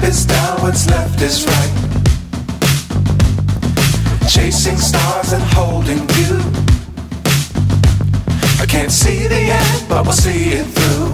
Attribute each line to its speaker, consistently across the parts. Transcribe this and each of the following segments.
Speaker 1: is down, what's left is right. Chasing stars and holding you. I can't see the end, but we'll see it through.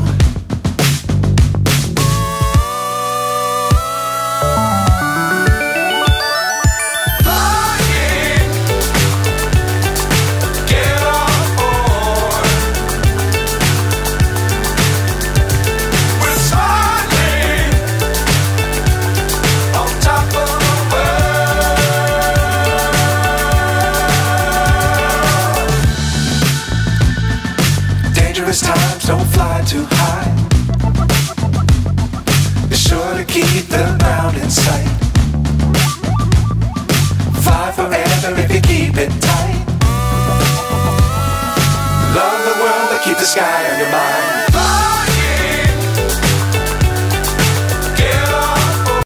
Speaker 1: Times don't fly too high. Be sure to keep the ground in sight. Fly forever if you keep it tight. Love the world, but keep the sky on your mind.